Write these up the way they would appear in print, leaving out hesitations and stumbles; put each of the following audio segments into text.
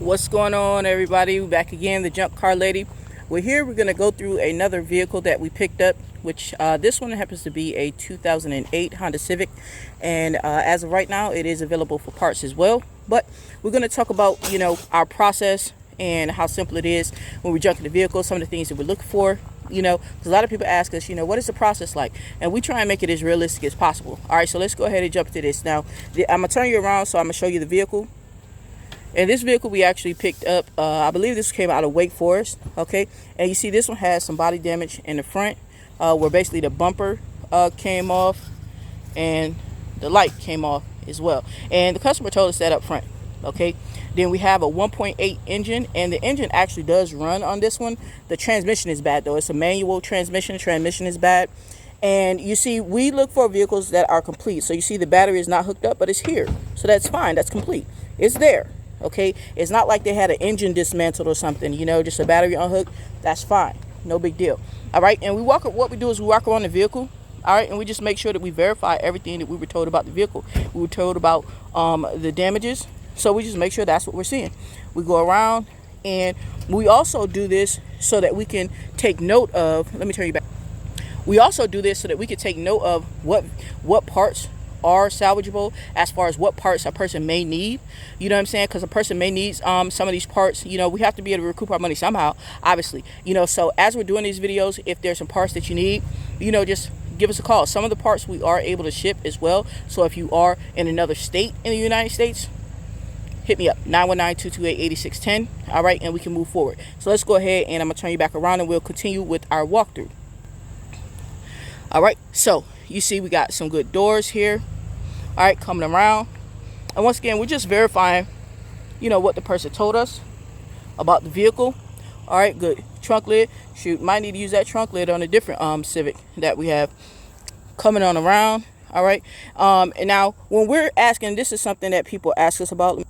What's going on, everybody? We're back again, the Junk Car Lady. We're here. We're going to go through another vehicle that we picked up, which this one happens to be a 2008 Honda Civic, and as of right now it is available for parts as well. But we're going to talk about our process and how simple it is when we're junking the vehicle, some of the things that we're looking for. Because a lot of people ask us, what is the process like? And we try and make it as realistic as possible. All right, so let's go ahead and jump into this. Now, I'm going to turn you around, so I'm going to show you the vehicle. And this vehicle we actually picked up, I believe this came out of Wake Forest, okay? And you see this one has some body damage in the front, where basically the bumper came off and the light came off as well. And the customer told us that up front, okay? Then we have a 1.8 engine, and the engine actually does run on this one. The transmission is bad, though. It's a manual transmission. The transmission is bad. And you see, we look for vehicles that are complete. So you see the battery is not hooked up, but it's here. So that's fine. That's complete. It's there. Okay, it's not like they had an engine dismantled or something, just a battery unhooked. That's fine, no big deal. All right, and what we do is we walk around the vehicle, all right, and we just make sure that we verify everything that we were told about the vehicle. We were told about the damages, so we just make sure that's what we're seeing. We go around, and we also do this so that we can take note of, let me turn you back. We also do this so that we can take note of what parts are salvageable, as far as what parts a person may need, what I'm saying, because a person may need some of these parts. We have to be able to recoup our money somehow, obviously, so as we're doing these videos, if there's some parts that you need, just give us a call. Some of the parts we are able to ship as well, so if you are in another state in the United States, hit me up, 919-228-8610. all right, and we can move forward. So let's go ahead, and I'm gonna turn you back around and we'll continue with our walkthrough. All right, so you see we got some good doors here. All right, coming around, and once again, we're just verifying, what the person told us about the vehicle. All right, good. Trunk lid. Shoot, might need to use that trunk lid on a different Civic that we have coming on around. All right, and now when we're asking, this is something that people ask us about.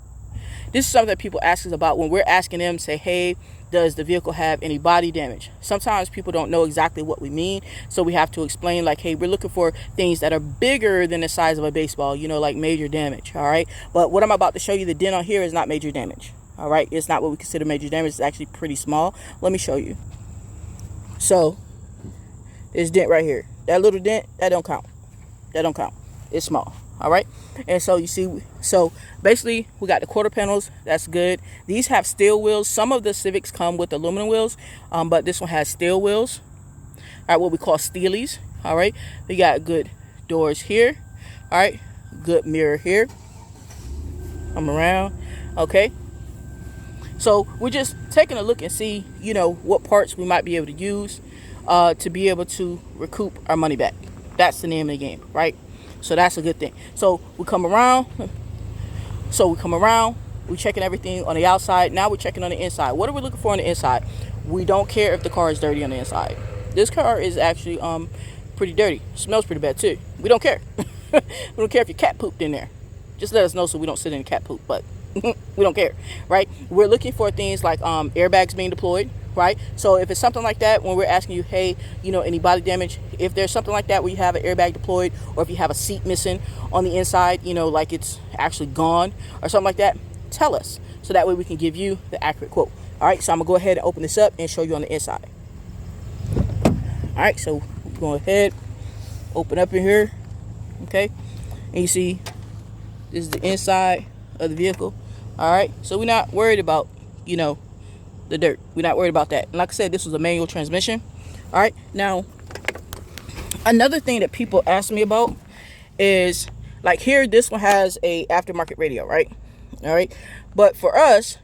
This is something that people ask us about when we're asking them, say, hey, does the vehicle have any body damage? Sometimes people don't know exactly what we mean, so we have to explain, like, hey, we're looking for things that are bigger than the size of a baseball, like major damage, all right? But what I'm about to show you, the dent on here is not major damage, all right? It's not what we consider major damage. It's actually pretty small. Let me show you. So, this dent right here, that little dent, that don't count. That don't count. It's small. All right, and so you see, so basically we got the quarter panels. That's good. These have steel wheels. Some of the Civics come with aluminum wheels, but this one has steel wheels. All right, what we call steelies. All right, we got good doors here. All right, good mirror here. I'm around. Okay, so we're just taking a look and see, what parts we might be able to use to be able to recoup our money back. That's the name of the game, right? So that's a good thing. So we come around. We're checking everything on the outside. Now we're checking on the inside. What are we looking for on the inside? We don't care if the car is dirty on the inside. This car is actually pretty dirty. Smells pretty bad too. We don't care. We don't care if your cat pooped in there. Just let us know so we don't sit in the cat poop. But we don't care, right? We're looking for things like airbags being deployed. Right, so if it's something like that, when we're asking you, hey, any body damage, if there's something like that where you have an airbag deployed, or if you have a seat missing on the inside, like it's actually gone or something like that, tell us, so that way we can give you the accurate quote. All right, so I'm gonna go ahead and open this up and show you on the inside. All right, so go ahead, open up in here, okay, and you see this is the inside of the vehicle. All right, so we're not worried about the dirt. We're not worried about that. And like I said, this was a manual transmission. All right, now another thing that people ask me about is, like, here, this one has a aftermarket radio, right? All right, but for us,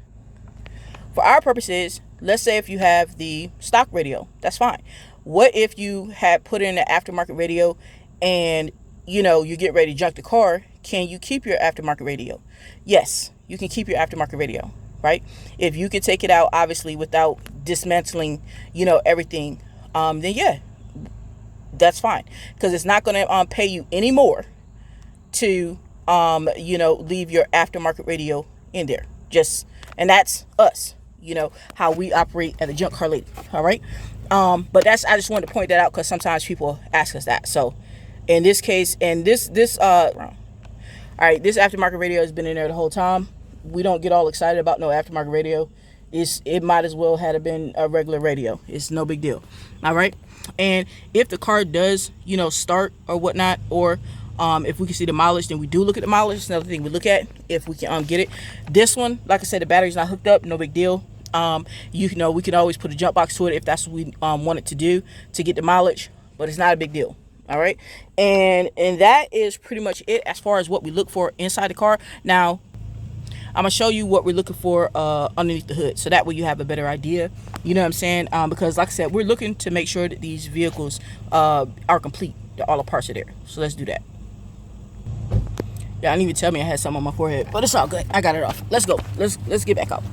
for our purposes, let's say if you have the stock radio, that's fine. What if you had put in an aftermarket radio and you get ready to junk the car? Can you keep your aftermarket radio? Yes, you can keep your aftermarket radio. Right? If you can take it out, obviously, without dismantling, everything, then yeah, that's fine. Because it's not going to pay you any more to, leave your aftermarket radio in there. And that's us, how we operate at the Junk Car Lady. All right. But I just wanted to point that out because sometimes people ask us that. So in this case, and all right, this aftermarket radio has been in there the whole time. we don't get all excited about no aftermarket radio. It might as well have been a regular radio. It's no big deal. All right. And if the car does, start or whatnot, or if we can see the mileage, then we do look at the mileage. It's another thing we look at if we can get it. This one, like I said, the battery's not hooked up. No big deal. We can always put a jump box to it if that's what we wanted to do to get the mileage, but it's not a big deal. All right. And that is pretty much it as far as what we look for inside the car. Now, I'm going to show you what we're looking for underneath the hood, so that way you have a better idea. You know what I'm saying? Because like I said, we're looking to make sure that these vehicles are complete, that all the parts are there. So let's do that. Yeah, I didn't even tell me I had something on my forehead, but it's all good. I got it off. Let's go. Let's get back out.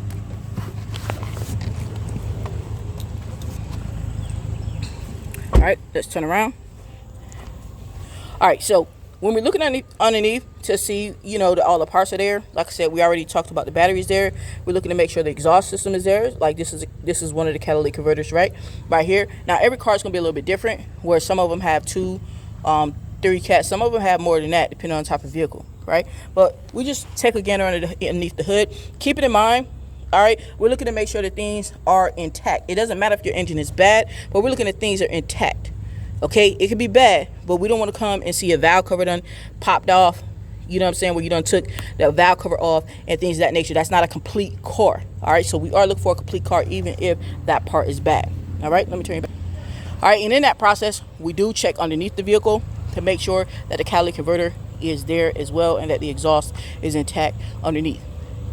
All right, let's turn around. All right, so when we're looking underneath to see, that all the parts are there, like I said, we already talked about the batteries there. We're looking to make sure the exhaust system is there. Like this is one of the catalytic converters right here. Now every car is going to be a little bit different, where some of them have 2, 3 cats. Some of them have more than that, depending on the type of vehicle, right? But we just take a gander underneath the hood. Keep it in mind. All right, we're looking to make sure that things are intact. It doesn't matter if your engine is bad, but we're looking at things are intact. Okay, it could be bad, but we don't want to come and see a valve cover done popped off. You know what I'm saying? Where you done took the valve cover off and things of that nature. That's not a complete car. All right, so we are looking for a complete car, even if that part is bad. All right, let me turn you back. All right, and in that process, we do check underneath the vehicle to make sure that the catalytic converter is there as well, and that the exhaust is intact underneath.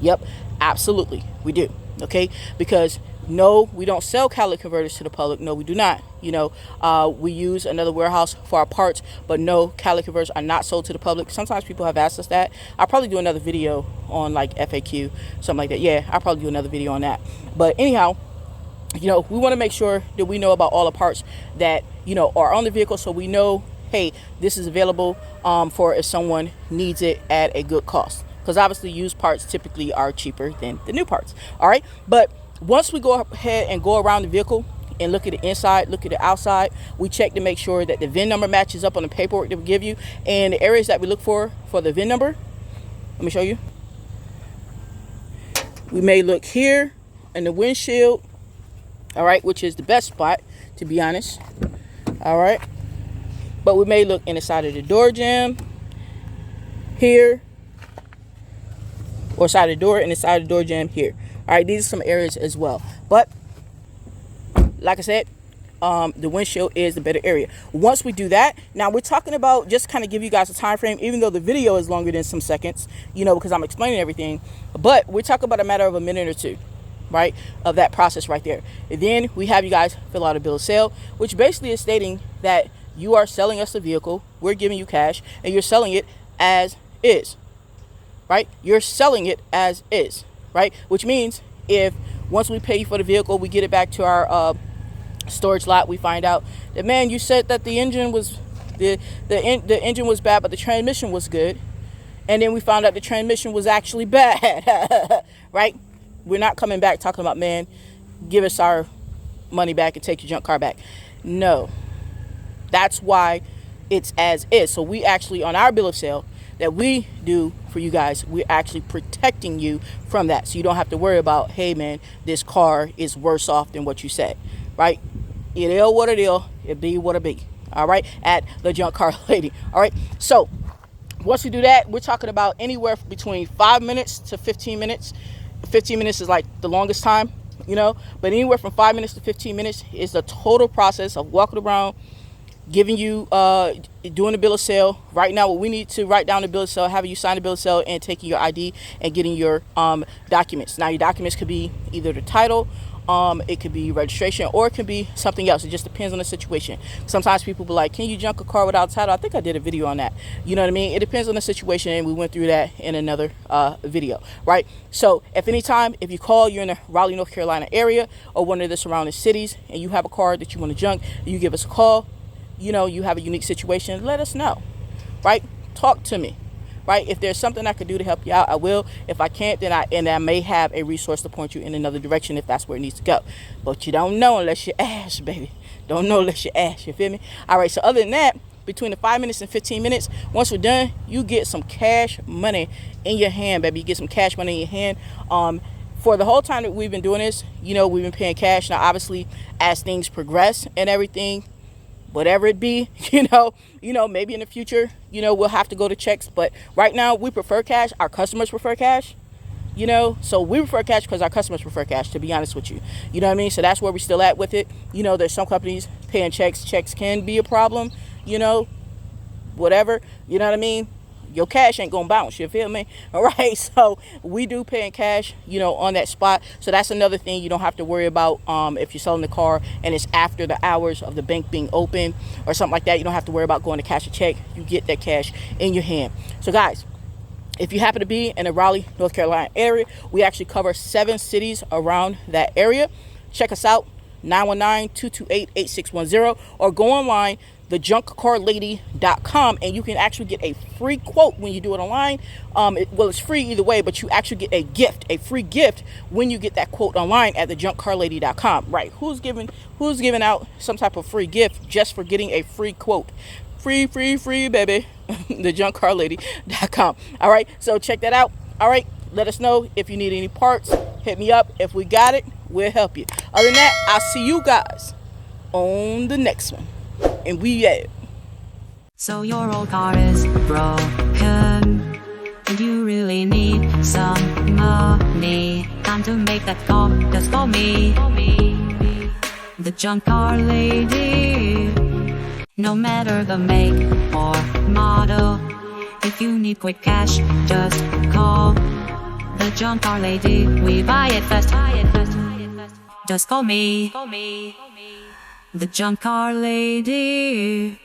Yep, absolutely, we do. Okay, because no, we don't sell catalytic converters to the public. No, we do not. We use another warehouse for our parts, but no, catalytic converters are not sold to the public. Sometimes people have asked us that. I'll probably do another video on like FAQ, something like that. Yeah, I'll probably do another video on that. But anyhow, we want to make sure that we know about all the parts that, are on the vehicle, so we know, hey, this is available for if someone needs it at a good cost. Because obviously used parts typically are cheaper than the new parts. All right, but once we go ahead and go around the vehicle and look at the inside, look at the outside, we check to make sure that the VIN number matches up on the paperwork that we give you. And the areas that we look for the VIN number, let me show you. We may look here in the windshield, all right, which is the best spot, to be honest. All right, but we may look in the side of the door jamb here, or side of the door, and the side of the door jamb here. All right, these are some areas as well. But like I said, the windshield is the better area. Once we do that, now we're talking about, just kind of give you guys a time frame, even though the video is longer than some seconds, because I'm explaining everything. But we're talking about a matter of a minute or two, right, of that process right there. And then we have you guys fill out a bill of sale, which basically is stating that you are selling us the vehicle, we're giving you cash, and you're selling it as is, right? You're selling it as is. Right, which means if once we pay you for the vehicle, we get it back to our storage lot, we find out that, man, you said that the engine was the engine was bad, but the transmission was good, and then we found out the transmission was actually bad. Right, we're not coming back talking about, man, give us our money back and take your junk car back. No, that's why it's as is. So we actually, on our bill of sale that we do for you guys, we're actually protecting you from that, so you don't have to worry about, hey man, this car is worse off than what you said, right? It is what it is, it be what it be. All right, at the Junk Car Lady. All right, so once we do that, we're talking about anywhere between 5 minutes to 15 minutes. 15 minutes is like the longest time, but anywhere from 5 minutes to 15 minutes is the total process of walking around, giving you doing the bill of sale. Right now, what we need to write down the bill of sale, having you sign the bill of sale, and taking your ID and getting your documents. Now your documents could be either the title, it could be registration, or it could be something else. It just depends on the situation. Sometimes people be like, can you junk a car without title? I think I did a video on that. You know what I mean? It depends on the situation, and we went through that in another video, right? So if you call, you're in the Raleigh, North Carolina area, or one of the surrounding cities, and you have a car that you want to junk, you give us a call. You have a unique situation, let us know, right? Talk to me, right? If there's something I could do to help you out, I will. If I can't, then I may have a resource to point you in another direction if that's where it needs to go. But you don't know unless you ask, baby. Don't know unless you ask, you feel me? All right, so other than that, between the 5 minutes and 15 minutes. Once we're done, you get some cash money in your hand, baby. You get some cash money in your hand. For the whole time that we've been doing this, you know, we've been paying cash. Now, obviously, as things progress and everything, whatever it be, you know, maybe in the future, you know, we'll have to go to checks. But right now, we prefer cash. Our customers prefer cash, you know. So we prefer cash because our customers prefer cash, to be honest with you. You know what I mean? So that's where we're still at with it. You know, there's some companies paying checks. Checks can be a problem, you know, whatever. You know what I mean? Your cash ain't gonna bounce, you feel me? All right, so we do pay in cash, you know, on that spot. So that's another thing you don't have to worry about if you're selling the car and it's after the hours of the bank being open or something like that. You don't have to worry about going to cash a check. You get that cash in your hand. So guys, if you happen to be in the Raleigh, North Carolina area, we actually cover 7 cities around that area. Check us out, 919-228-8610, or go online, thejunkcarlady.com, and you can actually get a free quote when you do it online. Well, it's free either way, but you actually get a gift, a free gift, when you get that quote online at thejunkcarlady.com. Right? Who's giving out some type of free gift just for getting a free quote? Free, baby. thejunkcarlady.com. All right, so check that out. All right, let us know if you need any parts. Hit me up. If we got it, we'll help you. Other than that, I'll see you guys on the next one. And we at it. So your old car is broken and you really need some money. Time to make that call, just call me. The junk car lady. No matter the make or model, if you need quick cash, just call the junk car lady. We buy it fast. Just call me. The junk car lady.